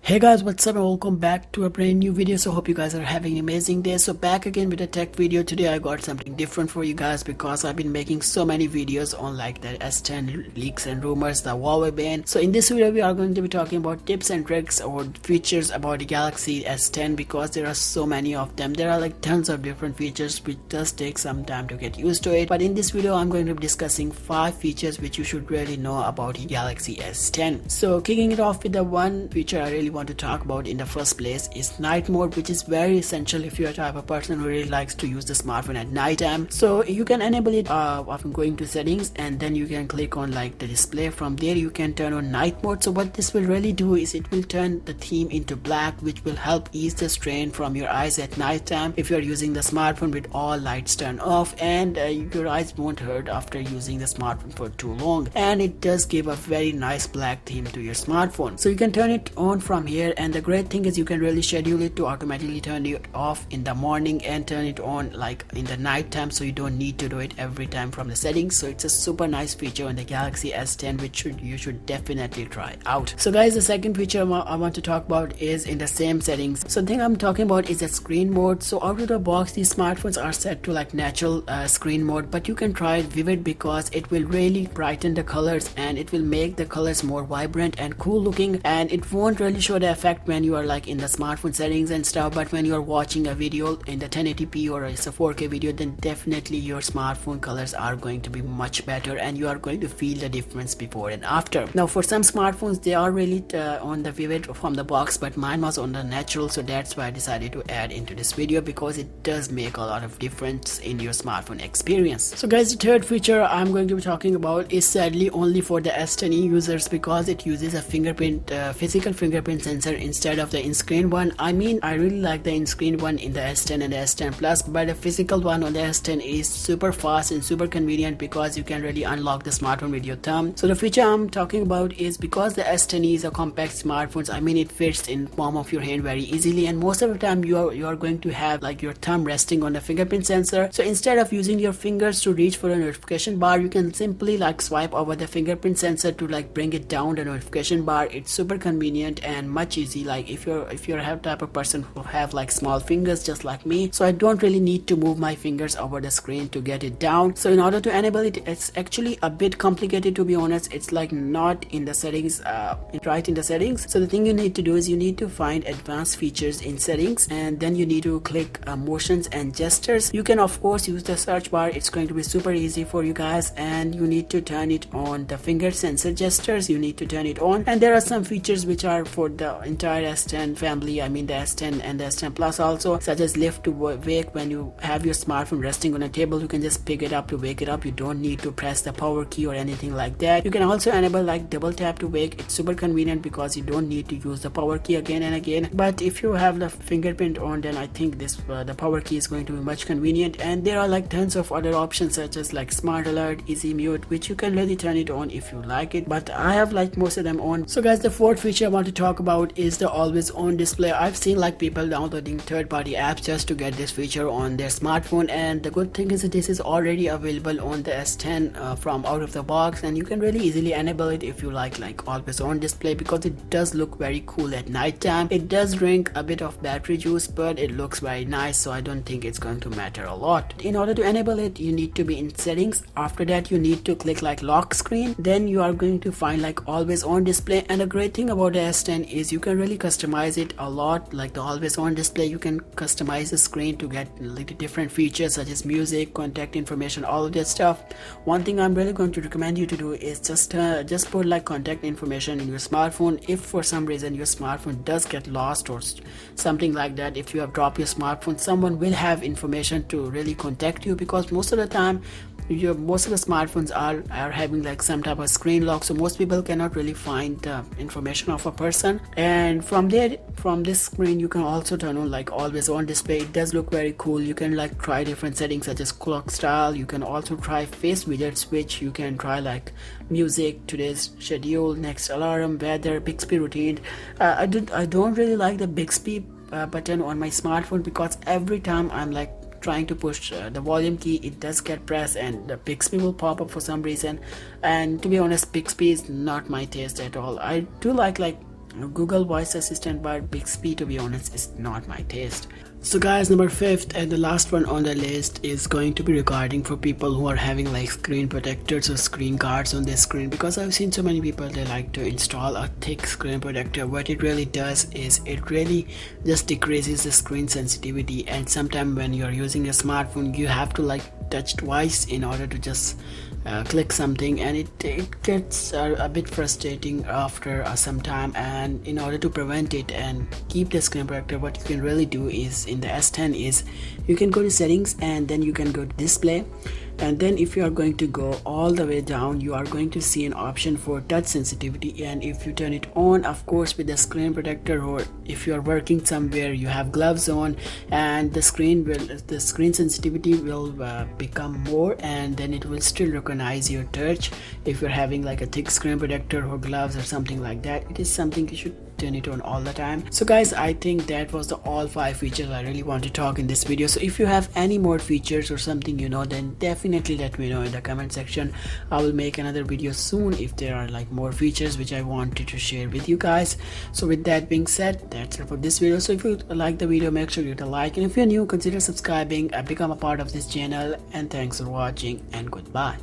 Hey guys, what's up and welcome back to a brand new video. So hope you guys are having an amazing day. So back again with a tech video. Today I got something different for you guys because I've been making so many videos on like the S10 leaks and rumors, the Huawei ban. So in this video we are going to be talking about tips and tricks or features about the Galaxy S10 because there are so many of them. There are like tons of different features which does take some time to get used to it. But in this video I'm going to be discussing 5 features which you should really know about the Galaxy S10. So kicking it off with the one feature I really want to talk about in the first place is night mode, which is very essential if you're a type of person who really likes to use the smartphone at night time. So you can enable it after going to settings, and then you can click on like the display. From there you can turn on night mode. So what this will really do is it will turn the theme into black, which will help ease the strain from your eyes at night time if you're using the smartphone with all lights turned off, and your eyes won't hurt after using the smartphone for too long. And it does give a very nice black theme to your smartphone. So you can turn it on from here, and the great thing is you can really schedule it to automatically turn it off in the morning and turn it on like in the night time, so you don't need to do it every time from the settings. So it's a super nice feature on the Galaxy S10 which you should definitely try out. So guys, the second feature I want to talk about is in the same settings. So the thing I'm talking about is the screen mode. So out of the box these smartphones are set to like natural screen mode, but you can try it vivid because it will really brighten the colors and it will make the colors more vibrant and cool looking, and it won't really show the effect when you are like in the smartphone settings and stuff. But when you are watching a video in the 1080p or it's a 4K video, then definitely your smartphone colors are going to be much better and you are going to feel the difference before and after. Now for some smartphones they are really on the vivid from the box, but mine was on the natural, so that's why I decided to add into this video because it does make a lot of difference in your smartphone experience. So guys, the third feature I'm going to be talking about is sadly only for the S10E users because it uses a fingerprint physical fingerprint sensor instead of the in-screen one. I mean, I really like the in-screen one in the S10 and the S10 Plus, but the physical one on the S10 is super fast and super convenient because you can really unlock the smartphone with your thumb. So the feature I'm talking about is because the S10e is a compact smartphone, I mean it fits in palm of your hand very easily, and most of the time you are going to have like your thumb resting on the fingerprint sensor. So instead of using your fingers to reach for a notification bar, you can simply like swipe over the fingerprint sensor to like bring it down the notification bar. It's super convenient and much easy. Like if you're a type of person who have like small fingers just like me, so I don't really need to move my fingers over the screen to get it down. So in order to enable it, it's actually a bit complicated, to be honest. It's like not in the settings, right in the settings. So the thing you need to do is you need to find advanced features in settings, and then you need to click motions and gestures. You can of course use the search bar. It's going to be super easy for you guys, and you need to turn it on. The finger sensor gestures, you need to turn it on, and there are some features which are for the entire S10 family, I mean the S10 and the S10 Plus also, such as lift to wake. When you have your smartphone resting on a table, you can just pick it up to wake it up. You don't need to press the power key or anything like that. You can also enable like double tap to wake. It's super convenient because you don't need to use the power key again and again. But if you have the fingerprint on, then I think this the power key is going to be much convenient. And there are like tons of other options such as like smart alert, easy mute, which you can really turn it on if you like it, but I have like most of them on. So guys, the fourth feature I want to talk about is the always on display. I've seen like people downloading third-party apps just to get this feature on their smartphone, and the good thing is that this is already available on the S10 from out of the box, and you can really easily enable it if you like always on display because it does look very cool at night time. It does drink a bit of battery juice, but it looks very nice, so I don't think it's going to matter a lot. In order to enable it, you need to be in settings. After that you need to click like lock screen, then you are going to find like always on display. And the great thing about the S10 is you can really customize it a lot. Like the always on display, you can customize the screen to get like different features such as music, contact information, all of that stuff. One thing I'm really going to recommend you to do is just put like contact information in your smartphone. If for some reason your smartphone does get lost or something like that, if you have dropped your smartphone, someone will have information to really contact you, because most of the time most of the smartphones are having like some type of screen lock, so most people cannot really find the information of a person. And from this screen you can also turn on like always on display. It does look very cool. You can like try different settings such as clock style. You can also try face widgets, which you can try like music, today's schedule, next alarm, weather, Bixby routine. I don't really like the Bixby button on my smartphone because every time I'm like trying to push the volume key, it does get pressed and the Bixby will pop up for some reason. And to be honest, Bixby is not my taste at all. I do like Google Voice Assistant, but Bixby, to be honest, is not my taste. So guys, number 5th and the last one on the list is going to be regarding for people who are having like screen protectors or screen guards on their screen, because I've seen so many people, they like to install a thick screen protector. What it really does is it really just decreases the screen sensitivity, and sometimes when you're using a smartphone you have to like touch twice in order to just click something, and it gets a bit frustrating after some time. And in order to prevent it and keep the screen protector, what you can really do is in the S10 is you can go to settings and then you can go to display, and then if you are going to go all the way down, you are going to see an option for touch sensitivity. And if you turn it on, of course with the screen protector, or if you are working somewhere you have gloves on, and the screen sensitivity will become more, and then it will still recognize your touch. If you're having like a thick screen protector or gloves or something like that, it is something you should turn it on all the time. So guys, I think that was the all 5 features I really want to talk in this video. So if you have any more features or something, then definitely let me know in the comment section. I will make another video soon if there are like more features which I wanted to share with you guys. So with that being said, that's it for this video. So if you like the video, make sure you hit a like, and if you're new, consider subscribing and become a part of this channel. And thanks for watching, and goodbye.